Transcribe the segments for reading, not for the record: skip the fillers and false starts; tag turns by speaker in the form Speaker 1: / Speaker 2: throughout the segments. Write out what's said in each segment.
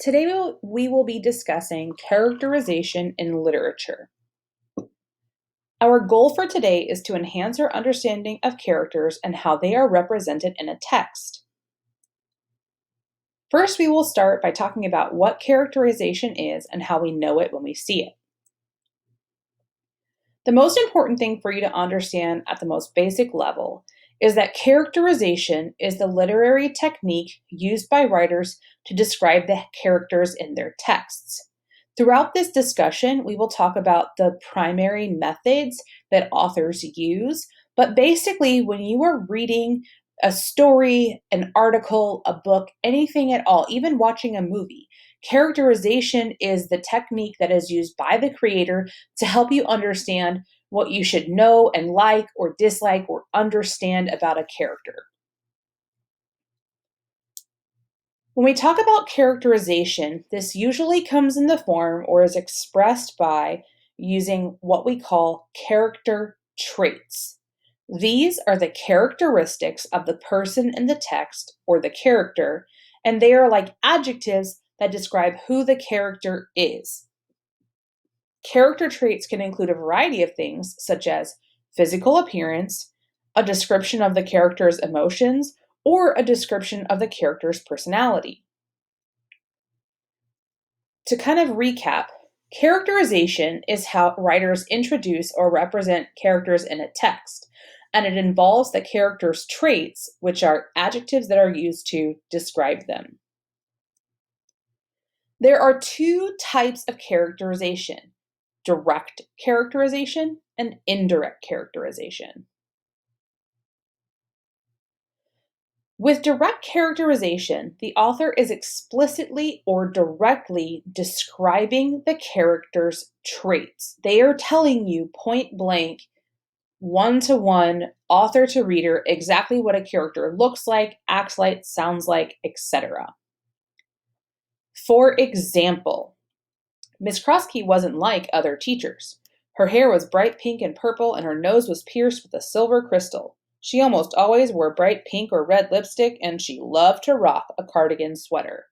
Speaker 1: Today we will be discussing characterization in literature. Our goal for today is to enhance our understanding of characters and how they are represented in a text. First, we will start by talking about what characterization is and how we know it when we see it. The most important thing for you to understand at the most basic level is that characterization is the literary technique used by writers to describe the characters in their texts. Throughout this discussion, we will talk about the primary methods that authors use, but basically, when you are reading a story, an article, a book, anything at all, even watching a movie, characterization is the technique that is used by the creator to help you understand what you should know and like or dislike or understand about a character. When we talk about characterization, this usually comes in the form or is expressed by using what we call character traits. These are the characteristics of the person in the text or the character, and they are like adjectives that describe who the character is. Character traits can include a variety of things, such as physical appearance, a description of the character's emotions, or a description of the character's personality. To kind of recap, characterization is how writers introduce or represent characters in a text, and it involves the character's traits, which are adjectives that are used to describe them. There are two types of characterization: direct characterization and indirect characterization. With direct characterization, the author is explicitly or directly describing the character's traits. They are telling you point blank, one to one, author to reader, exactly what a character looks like, acts like, sounds like, etc. For example, Miss Krosky wasn't like other teachers. Her hair was bright pink and purple, and her nose was pierced with a silver crystal. She almost always wore bright pink or red lipstick, and she loved to rock a cardigan sweater.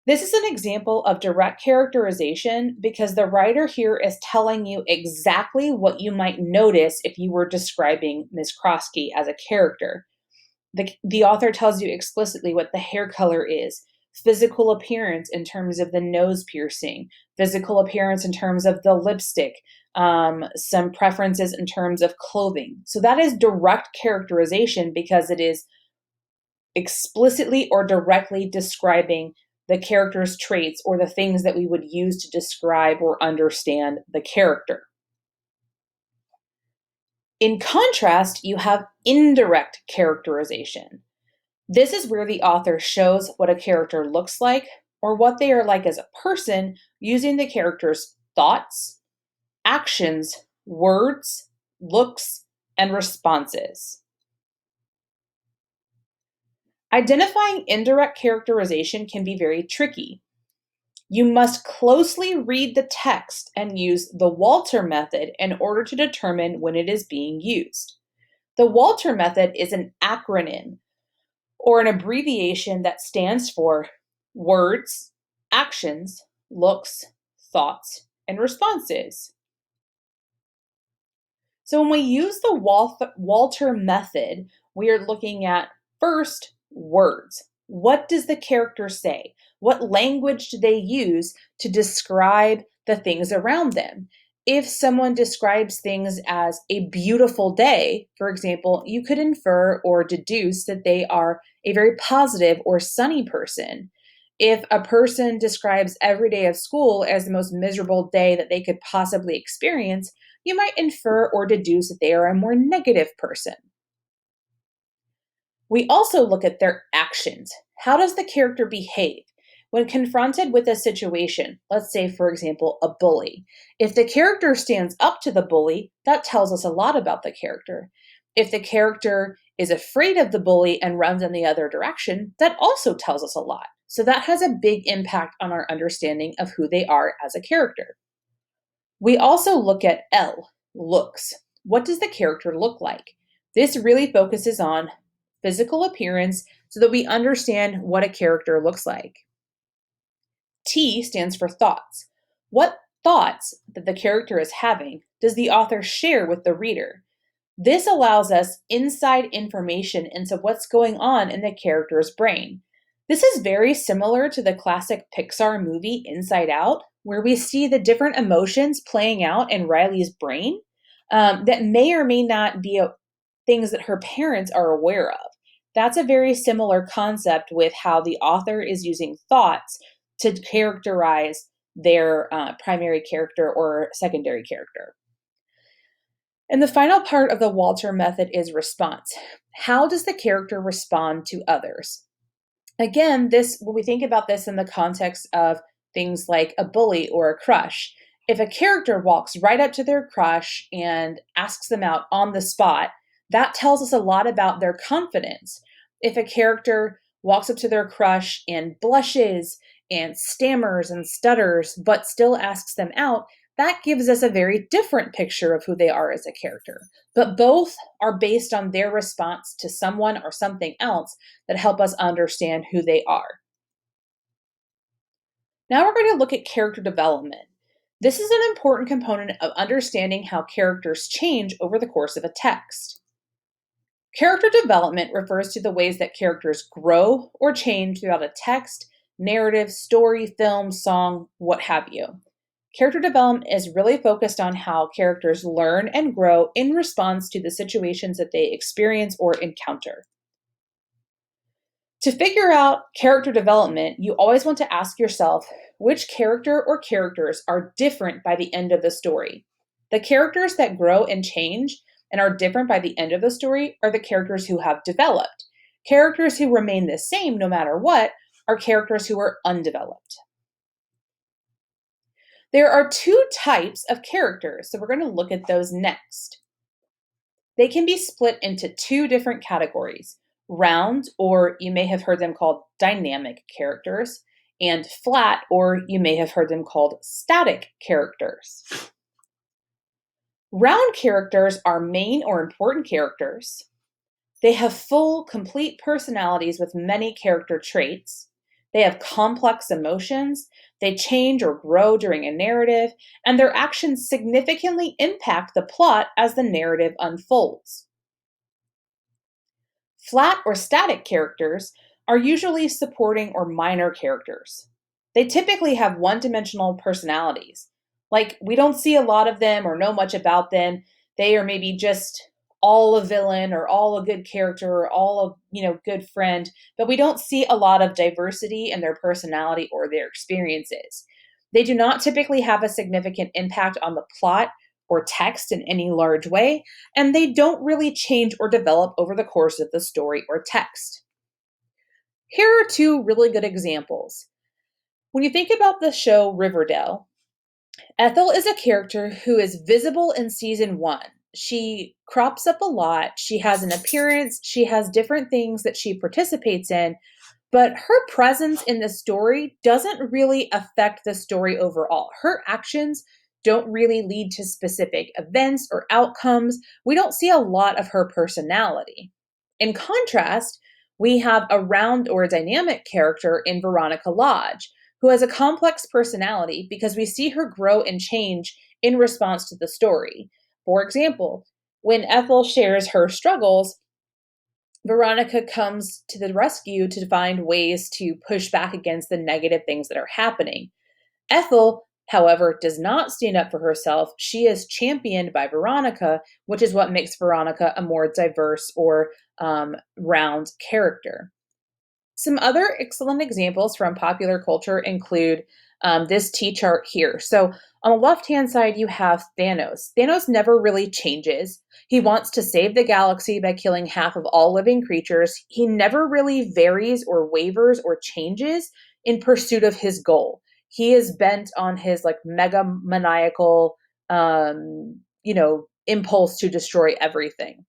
Speaker 1: This is an example of direct characterization because the writer here is telling you exactly what you might notice if you were describing Miss Krosky as a character. The author tells you explicitly what the hair color is, physical appearance in terms of the nose piercing, physical appearance in terms of the lipstick, some preferences in terms of clothing. So that is direct characterization because it is explicitly or directly describing the character's traits or the things that we would use to describe or understand the character. In contrast, you have indirect characterization. This is where the author shows what a character looks like or what they are like as a person using the character's thoughts, actions, words, looks, and responses. Identifying indirect characterization can be very tricky. You must closely read the text and use the Walter method in order to determine when it is being used. The Walter method is an acronym or an abbreviation that stands for words, actions, looks, thoughts, and responses. So when we use the Walter method, we are looking at first words. What does the character say? What language do they use to describe the things around them? If someone describes things as a beautiful day, for example, you could infer or deduce that they are a very positive or sunny person. If a person describes every day of school as the most miserable day that they could possibly experience, you might infer or deduce that they are a more negative person. We also look at their actions. How does the character behave? When confronted with a situation, let's say, for example, a bully, if the character stands up to the bully, that tells us a lot about the character. If the character is afraid of the bully and runs in the other direction, that also tells us a lot. So that has a big impact on our understanding of who they are as a character. We also look at L, looks. What does the character look like? This really focuses on physical appearance so that we understand what a character looks like. T stands for thoughts. What thoughts that the character is having does the author share with the reader? This allows us inside information into what's going on in the character's brain. This is very similar to the classic Pixar movie Inside Out, where we see the different emotions playing out in Riley's brain that may or may not be things that her parents are aware of. That's a very similar concept with how the author is using thoughts to characterize their primary character or secondary character. And the final part of the Walter method is response. How does the character respond to others? Again, this when we think about this in the context of things like a bully or a crush, if a character walks right up to their crush and asks them out on the spot, that tells us a lot about their confidence. If a character walks up to their crush and blushes and stammers and stutters, but still asks them out, that gives us a very different picture of who they are as a character. But both are based on their response to someone or something else that help us understand who they are. Now we're going to look at character development. This is an important component of understanding how characters change over the course of a text. Character development refers to the ways that characters grow or change throughout a text, narrative, story, film, song, what have you. Character development is really focused on how characters learn and grow in response to the situations that they experience or encounter. To figure out character development, you always want to ask yourself which character or characters are different by the end of the story. The characters that grow and change and are different by the end of the story are the characters who have developed. Characters who remain the same no matter what are characters who are undeveloped. There are two types of characters, so we're going to look at those next. They can be split into two different categories: round, or you may have heard them called dynamic characters, and flat, or you may have heard them called static characters. Round characters are main or important characters. They have full, complete personalities with many character traits. They have complex emotions. They change or grow during a narrative, and their actions significantly impact the plot as the narrative unfolds. Flat or static characters are usually supporting or minor characters. They typically have one-dimensional personalities. Like, we don't see a lot of them or know much about them. They are maybe just all a villain or all a good character or all a good friend, but we don't see a lot of diversity in their personality or their experiences. They do not typically have a significant impact on the plot or text in any large way, and they don't really change or develop over the course of the story or text. Here are two really good examples. When you think about the show Riverdale, Ethel is a character who is visible in season 1. She crops up a lot, she has an appearance, she has different things that she participates in, but her presence in the story doesn't really affect the story overall. Her actions don't really lead to specific events or outcomes. We don't see a lot of her personality. In contrast, we have a round or dynamic character in Veronica Lodge, who has a complex personality because we see her grow and change in response to the story. For example, when Ethel shares her struggles, Veronica comes to the rescue to find ways to push back against the negative things that are happening. Ethel, however, does not stand up for herself. She is championed by Veronica, which is what makes Veronica a more diverse or round character. Some other excellent examples from popular culture include this T-chart here. So on the left-hand side, you have Thanos. Thanos never really changes. He wants to save the galaxy by killing half of all living creatures. He never really varies or wavers or changes in pursuit of his goal. He is bent on his mega maniacal, impulse to destroy everything.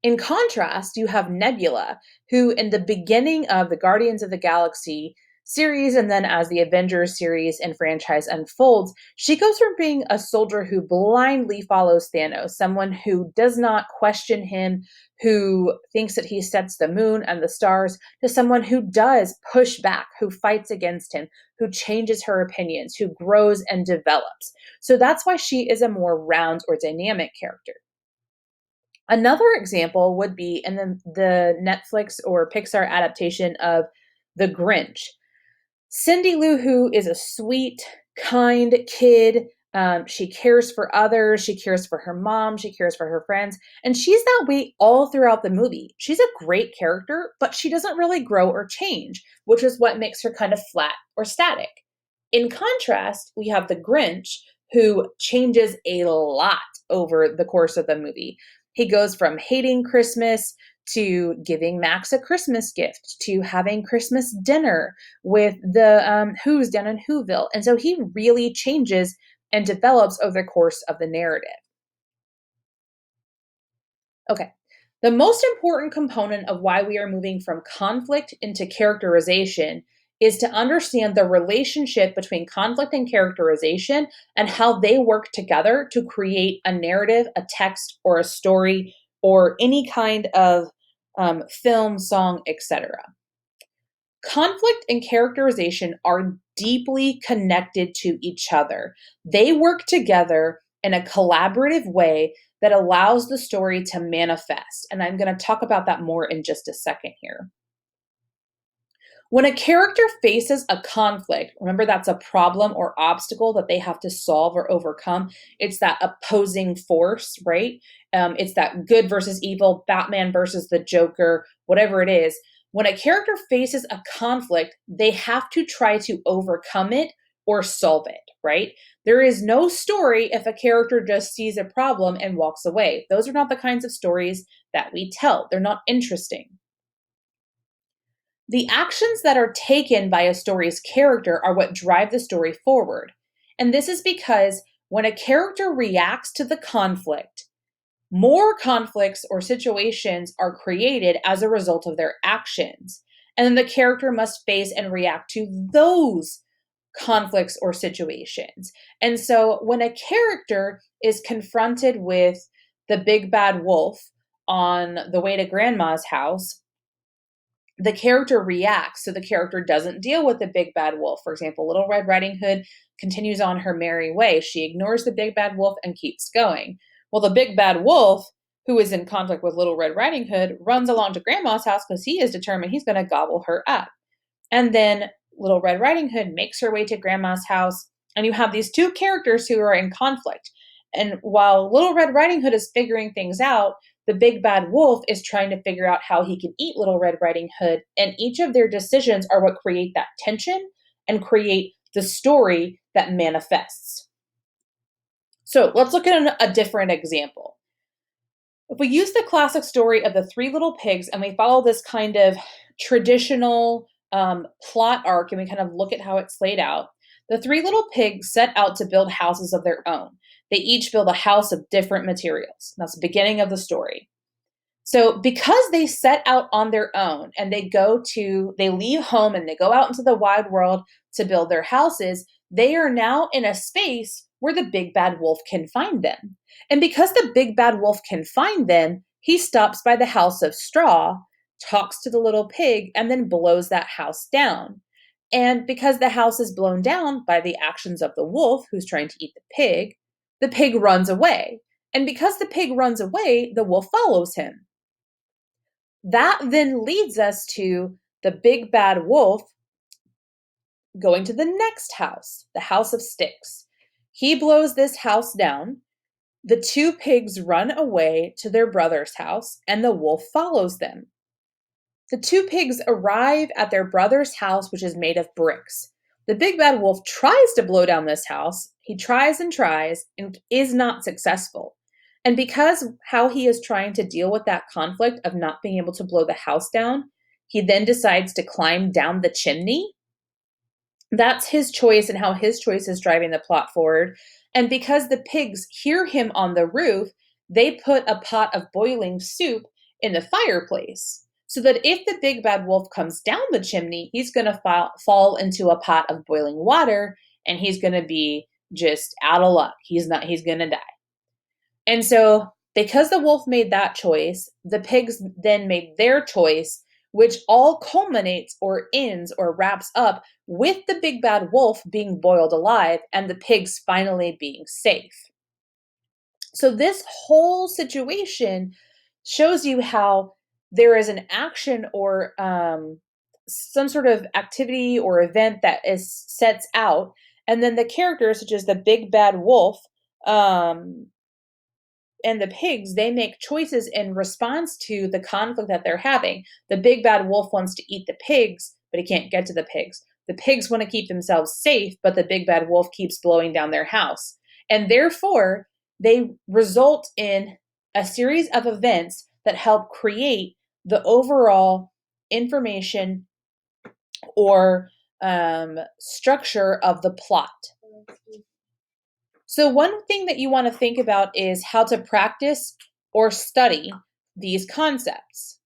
Speaker 1: In contrast, you have Nebula, who in the beginning of the Guardians of the Galaxy series. And then as the Avengers series and franchise unfolds, she goes from being a soldier who blindly follows Thanos, someone who does not question him, who thinks that he sets the moon and the stars, to someone who does push back, who fights against him, who changes her opinions, who grows and develops. So that's why she is a more round or dynamic character. Another example would be in the Netflix or Pixar adaptation of The Grinch. Cindy Lou Who is a sweet, kind kid. She cares for others. She cares for her mom. She cares for her friends. And she's that way all throughout the movie. She's a great character, but she doesn't really grow or change, which is what makes her kind of flat or static. In contrast, we have the Grinch, who changes a lot over the course of the movie. He goes from hating Christmas to giving Max a Christmas gift to having Christmas dinner with the Who's down in Whoville. And so he really changes and develops over the course of the narrative. Okay. The most important component of why we are moving from conflict into characterization is to understand the relationship between conflict and characterization and how they work together to create a narrative, a text, or a story, or any kind of film, song, etc. Conflict and characterization are deeply connected to each other. They work together in a collaborative way that allows the story to manifest. And I'm going to talk about that more in just a second here. When a character faces a conflict, remember that's a problem or obstacle that they have to solve or overcome. It's that opposing force, right? It's that good versus evil, Batman versus the Joker, whatever it is. When a character faces a conflict, they have to try to overcome it or solve it, right? There is no story if a character just sees a problem and walks away. Those are not the kinds of stories that we tell. They're not interesting. The actions that are taken by a story's character are what drive the story forward. And this is because when a character reacts to the conflict, more conflicts or situations are created as a result of their actions. And then the character must face and react to those conflicts or situations. And so when a character is confronted with the big bad wolf on the way to grandma's house, the character reacts. So the character doesn't deal with the big bad wolf. For example, Little Red Riding Hood continues on her merry way. She ignores the big bad wolf and keeps going. Well, the big bad wolf, who is in conflict with Little Red Riding Hood, runs along to grandma's house because he is determined he's going to gobble her up. And then Little Red Riding Hood makes her way to grandma's house. And you have these two characters who are in conflict. And while Little Red Riding Hood is figuring things out, the big bad wolf is trying to figure out how he can eat Little Red Riding Hood. And each of their decisions are what create that tension and create the story that manifests. So let's look at a different example. If we use the classic story of the Three Little Pigs and we follow this kind of traditional plot arc and we kind of look at how it's laid out, the Three Little Pigs set out to build houses of their own. They each build a house of different materials. That's the beginning of the story. So because they set out on their own and they leave home and they go out into the wide world to build their houses, they are now in a space where the big bad wolf can find them. And because the big bad wolf can find them, he stops by the house of straw, talks to the little pig, and then blows that house down. And because the house is blown down by the actions of the wolf who's trying to eat the pig runs away. And because the pig runs away, the wolf follows him. That then leads us to the big bad wolf going to the next house, the house of sticks. He blows this house down. The two pigs run away to their brother's house, and the wolf follows them. The two pigs arrive at their brother's house, which is made of bricks. The big bad wolf tries to blow down this house. He tries and is not successful. And because how he is trying to deal with that conflict of not being able to blow the house down, he then decides to climb down the chimney. That's his choice and how his choice is driving the plot forward. And because the pigs hear him on the roof, they put a pot of boiling soup in the fireplace. So that if the big bad wolf comes down the chimney, he's going to fall into a pot of boiling water and he's going to be just out of luck. He's going to die. And so, because the wolf made that choice, the pigs then made their choice, which all culminates or ends or wraps up with the big bad wolf being boiled alive and the pigs finally being safe. So, this whole situation shows you how there is an action or some sort of activity or event that is sets out, and then the characters, such as the big bad wolf, um, and the pigs, they make choices in response to the conflict that they're having. The big bad wolf wants to eat the pigs, but he can't get to the pigs. The pigs want to keep themselves safe, but the big bad wolf keeps blowing down their house. And therefore, they result in a series of events that help create the overall information or structure of the plot. So, one thing that you want to think about is how to practice or study these concepts.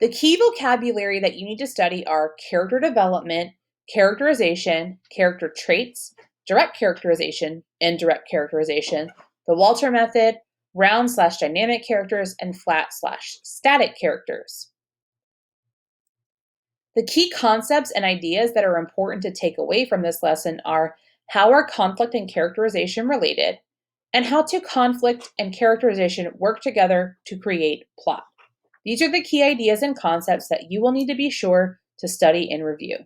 Speaker 1: The key vocabulary that you need to study are character development, characterization, character traits, direct characterization, indirect characterization, the Walter method, round/dynamic characters, and flat/static characters. The key concepts and ideas that are important to take away from this lesson are how are conflict and characterization related, and how do conflict and characterization work together to create plot. These are the key ideas and concepts that you will need to be sure to study and review.